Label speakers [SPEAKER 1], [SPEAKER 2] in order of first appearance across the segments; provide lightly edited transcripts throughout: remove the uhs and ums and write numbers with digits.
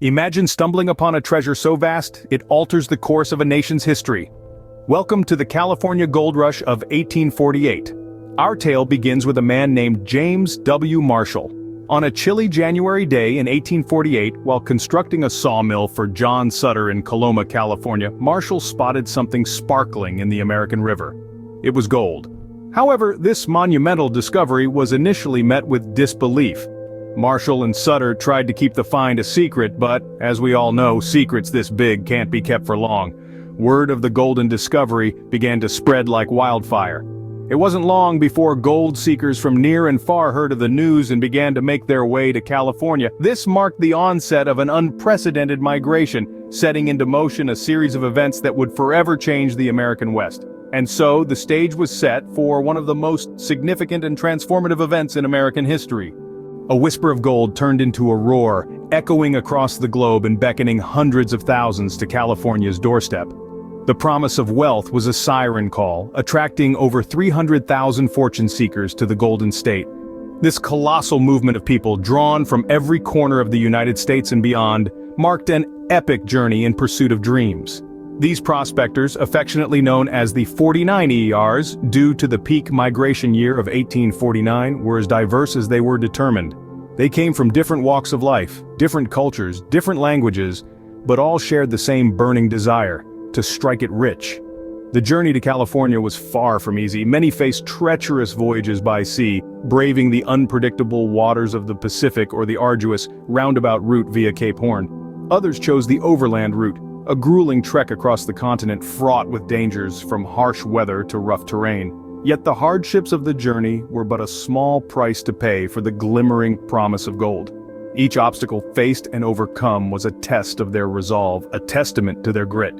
[SPEAKER 1] Imagine stumbling upon a treasure so vast, it alters the course of a nation's history. Welcome to the California Gold Rush of 1848. Our tale begins with a man named James W. Marshall. On a chilly January day in 1848, while constructing a sawmill for John Sutter in Coloma, California, Marshall spotted something sparkling in the American River. It was gold. However, this monumental discovery was initially met with disbelief. Marshall and Sutter tried to keep the find a secret, but, as we all know, secrets this big can't be kept for long. Word of the golden discovery began to spread like wildfire. It wasn't long before gold seekers from near and far heard of the news and began to make their way to California. This marked the onset of an unprecedented migration, setting into motion a series of events that would forever change the American West. And so, the stage was set for one of the most significant and transformative events in American history. A whisper of gold turned into a roar, echoing across the globe and beckoning hundreds of thousands to California's doorstep. The promise of wealth was a siren call, attracting over 300,000 fortune seekers to the Golden State. This colossal movement of people, drawn from every corner of the United States and beyond, marked an epic journey in pursuit of dreams. These prospectors, affectionately known as the 49 ERs, due to the peak migration year of 1849, were as diverse as they were determined. They came from different walks of life, different cultures, different languages, but all shared the same burning desire: to strike it rich. The journey to California was far from easy. Many faced treacherous voyages by sea, braving the unpredictable waters of the Pacific or the arduous, roundabout route via Cape Horn. Others chose the overland route, a grueling trek across the continent fraught with dangers from harsh weather to rough terrain. Yet the hardships of the journey were but a small price to pay for the glimmering promise of gold. Each obstacle faced and overcome was a test of their resolve, a testament to their grit.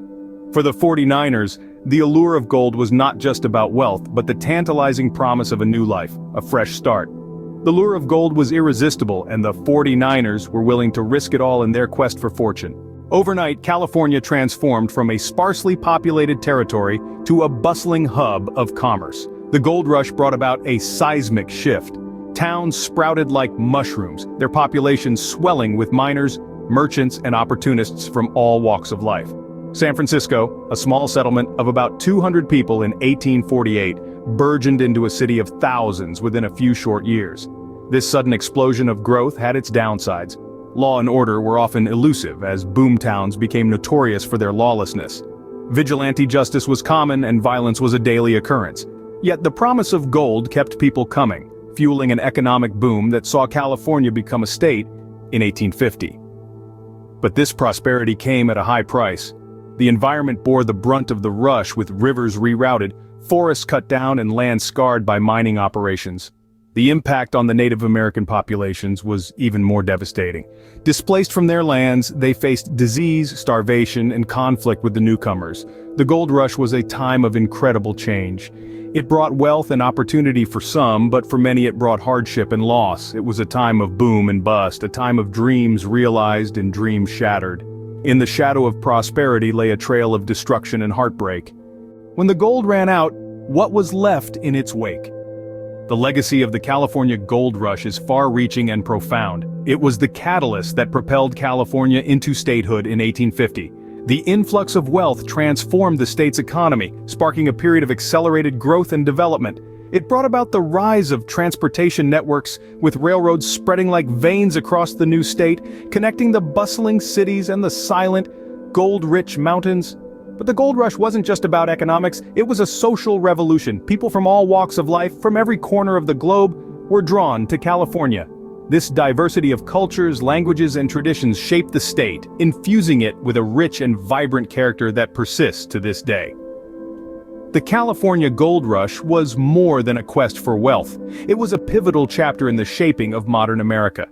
[SPEAKER 1] For the 49ers, the allure of gold was not just about wealth, but the tantalizing promise of a new life, a fresh start. The lure of gold was irresistible, and the 49ers were willing to risk it all in their quest for fortune. Overnight, California transformed from a sparsely populated territory to a bustling hub of commerce. The gold rush brought about a seismic shift. Towns sprouted like mushrooms, their populations swelling with miners, merchants, and opportunists from all walks of life. San Francisco, a small settlement of about 200 people in 1848, burgeoned into a city of thousands within a few short years. This sudden explosion of growth had its downsides. Law and order were often elusive, as boomtowns became notorious for their lawlessness. Vigilante justice was common and violence was a daily occurrence. Yet the promise of gold kept people coming, fueling an economic boom that saw California become a state in 1850. But this prosperity came at a high price. The environment bore the brunt of the rush, with rivers rerouted, forests cut down, and land scarred by mining operations. The impact on the Native American populations was even more devastating. Displaced from their lands, they faced disease, starvation, and conflict with the newcomers. The gold rush was a time of incredible change. It brought wealth and opportunity for some, but for many it brought hardship and loss. It was a time of boom and bust, a time of dreams realized and dreams shattered. In the shadow of prosperity lay a trail of destruction and heartbreak. When the gold ran out, what was left in its wake? The legacy of the California Gold Rush is far-reaching and profound. It was the catalyst that propelled California into statehood in 1850. The influx of wealth transformed the state's economy, sparking a period of accelerated growth and development. It brought about the rise of transportation networks, with railroads spreading like veins across the new state, connecting the bustling cities and the silent, gold-rich mountains. But the gold rush wasn't just about economics, it was a social revolution. People from all walks of life, from every corner of the globe, were drawn to California. This diversity of cultures, languages, and traditions shaped the state, infusing it with a rich and vibrant character that persists to this day. The California Gold Rush was more than a quest for wealth. It was a pivotal chapter in the shaping of modern America.